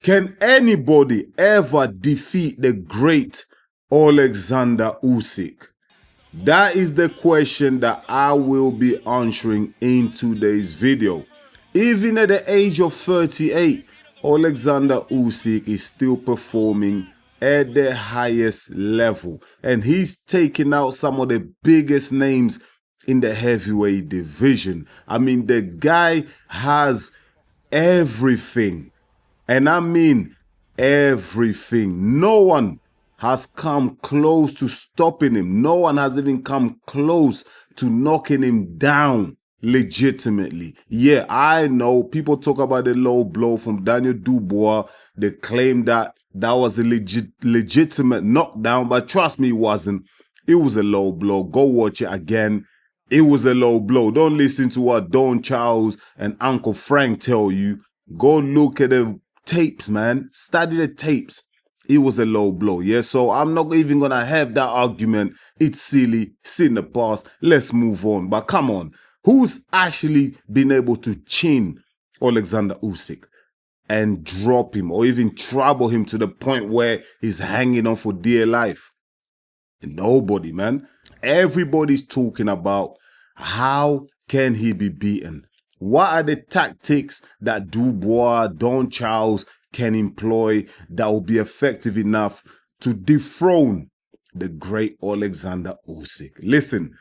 Can anybody ever defeat the great Oleksandr Usyk? That is the question that I will be answering in today's video. Even at the age of 38, Oleksandr Usyk is still performing at the highest level, and he's taking out some of the biggest names in the heavyweight division. I mean, the guy has everything, and I mean everything. No one has come close to stopping him. No one has even come close to knocking him down legitimately. Yeah, I know people talk about the low blow from Daniel Dubois. They claim that that was a legitimate knockdown, but trust me, it wasn't. It was a low blow. Go watch it again. It was a low blow. Don't listen to what Don Charles and Uncle Frank tell you. Go look at the tapes, man. Study the tapes. It was a low blow, yeah? So I'm not even going to have that argument. It's silly. It's in the past. Let's move on. But come on. Who's actually been able to chin Oleksandr Usyk and drop him or even trouble him to the point where he's hanging on for dear life? Nobody, man. Everybody's talking about how can he be beaten? What are the tactics that Dubois, Don Charles can employ that will be effective enough to dethrone the great Oleksandr Usyk? Listen,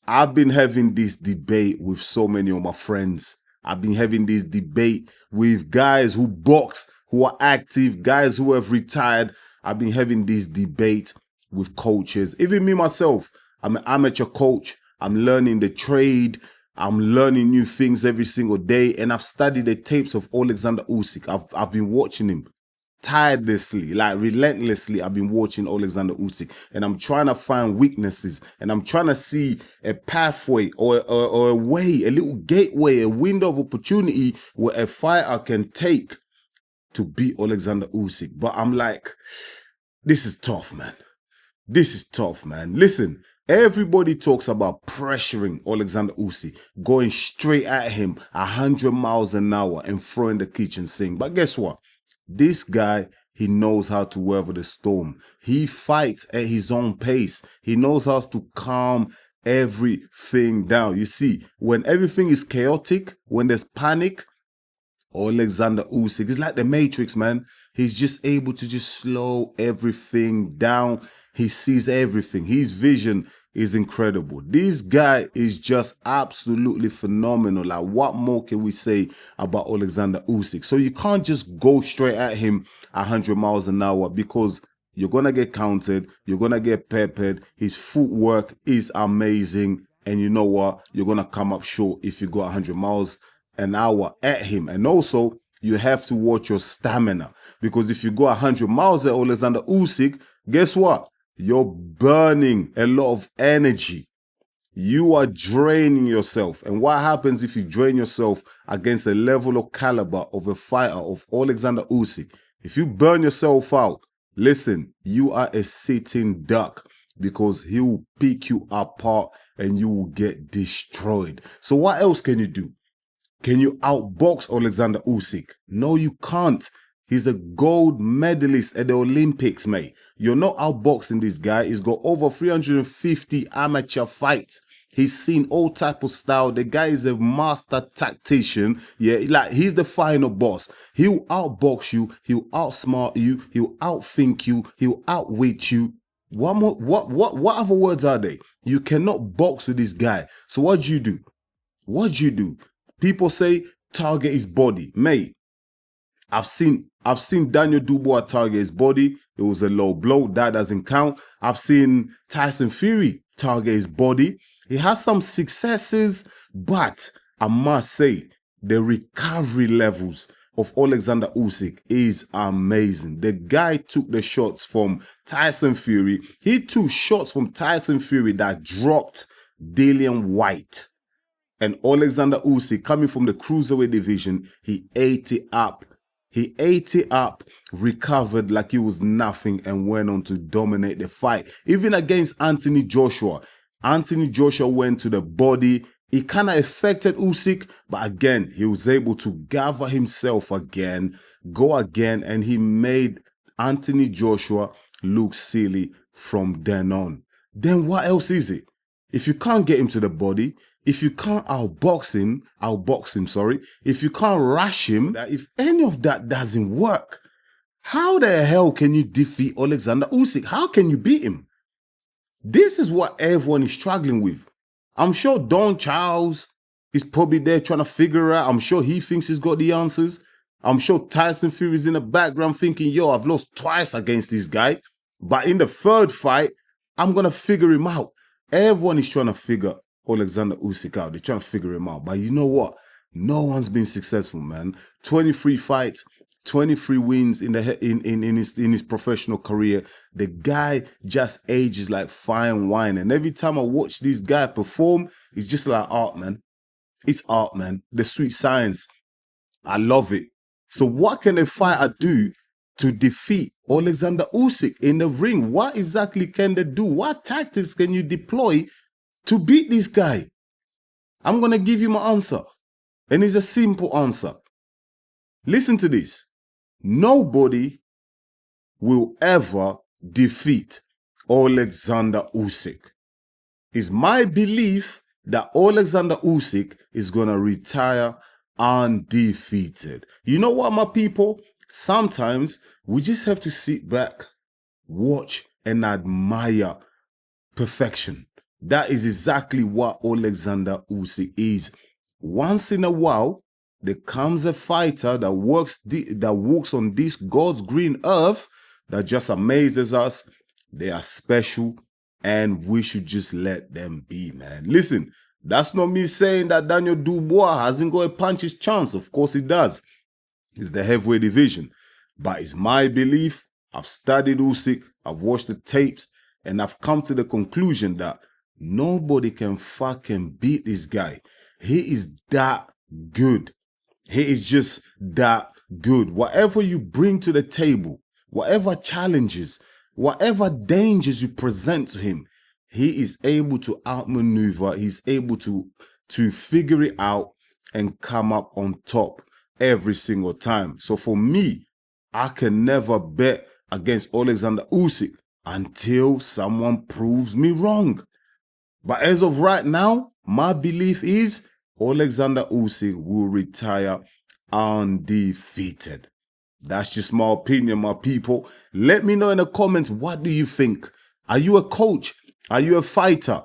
I've been having this debate with so many of my friends. I've been having this debate with guys who box, who are active, guys who have retired. I've been having this debate with coaches. Even me myself, I'm an amateur coach. I'm learning the trade. I'm learning new things every single day, and I've studied the tapes of Oleksandr Usyk. I've been watching him tirelessly, like relentlessly. I've been watching Oleksandr Usyk, and I'm trying to find weaknesses, and I'm trying to see a pathway or a way, a little gateway, a window of opportunity where a fighter can take to beat Oleksandr Usyk. But I'm like, this is tough, man. This is tough, man. Listen. Everybody talks about pressuring Oleksandr Usyk, going straight at him 100 miles an hour and throwing the kitchen sink. But guess what? This guy, he knows how to weather the storm. He fights at his own pace. He knows how to calm everything down. You see, when everything is chaotic, when there's panic, Oleksandr Usyk is like the Matrix, man. He's just able to just slow everything down. He sees everything. His vision is incredible. This guy is just absolutely phenomenal. Like, what more can we say about Oleksandr Usyk? So you can't just go straight at him 100 miles an hour because you're going to get counted. You're going to get peppered. His footwork is amazing. And you know what? You're going to come up short if you go 100 miles an hour at him. And also, you have to watch your stamina, because if you go 100 miles at Oleksandr Usyk, guess what? You're burning a lot of energy. You are draining yourself. And what happens if you drain yourself against a level of caliber of a fighter of Oleksandr Usyk? If you burn yourself out, listen, you are a sitting duck, because he will pick you apart and you will get destroyed. So what else can you do? Can you outbox Oleksandr Usyk? No, you can't. He's a gold medalist at the Olympics, mate. You're not outboxing this guy. He's got over 350 amateur fights. He's seen all type of style. The guy is a master tactician. Yeah, like, he's the final boss. He'll outbox you. He'll outsmart you. He'll outthink you. He'll outwit you. What other words are they? You cannot box with this guy. So what do you do? What do you do? People say target his body. Mate, I've seen Daniel Dubois target his body. It was a low blow. That doesn't count. I've seen Tyson Fury target his body. He has some successes, but I must say the recovery levels of Oleksandr Usyk is amazing. The guy took the shots from Tyson Fury. He took shots from Tyson Fury that dropped Dillian White. And Oleksandr Usyk, coming from the cruiserweight division, he ate it up. He ate it up, recovered like it was nothing, and went on to dominate the fight. Even against Anthony Joshua. Anthony Joshua went to the body. It kind of affected Usyk, but again, he was able to gather himself again, go again, and he made Anthony Joshua look silly from then on. Then what else is it? If you can't get him to the body, if you can't outbox him, if you can't rush him, if any of that doesn't work, how the hell can you defeat Oleksandr Usyk? How can you beat him? This is what everyone is struggling with. I'm sure Don Charles is probably there trying to figure out. I'm sure he thinks he's got the answers. I'm sure Tyson Fury is in the background thinking, yo, I've lost twice against this guy. But in the third fight, I'm going to figure him out. Everyone is trying to figure Oleksandr Usyk out. They're trying to figure him out. But you know what? No one's been successful, man. 23 fights, 23 wins in his professional career. The guy just ages like fine wine. And every time I watch this guy perform, it's just like art, man. It's art, man. The sweet science. I love it. So what can a fighter do to defeat Oleksandr Usyk in the ring? What exactly can they do? What tactics can you deploy to beat this guy? I'm going to give you my answer. And it's a simple answer. Listen to this. Nobody will ever defeat Oleksandr Usyk. It's my belief that Oleksandr Usyk is going to retire undefeated. You know what, my people? Sometimes we just have to sit back, watch, and admire perfection. That is exactly what Oleksandr Usyk is. Once in a while, there comes a fighter that walks on this God's green earth that just amazes us. They are special, and we should just let them be, man. Listen, that's not me saying that Daniel Dubois hasn't got a puncher's chance. Of course he does. It's the heavyweight division. But it's my belief. I've studied Usyk, I've watched the tapes, and I've come to the conclusion that nobody can fucking beat this guy. He is that good. He is just that good. Whatever you bring to the table, whatever challenges, whatever dangers you present to him, he is able to outmaneuver. He's able to figure it out and come up on top every single time. So for me, I can never bet against Oleksandr Usyk until someone proves me wrong. But as of right now, my belief is Oleksandr Usyk will retire undefeated. That's just my opinion, my people. Let me know in the comments, what do you think? Are you a coach? Are you a fighter?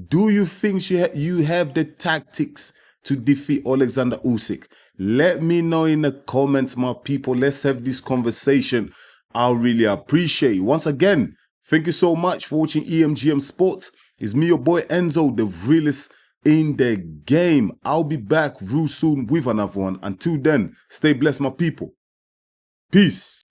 Do you think you have the tactics to defeat Oleksandr Usyk? Let me know in the comments, my people. Let's have this conversation. I'll really appreciate it. Once again, thank you so much for watching EMGM Sports. It's me, your boy Enzo, the realest in the game. I'll be back real soon with another one. Until then, stay blessed, my people. Peace.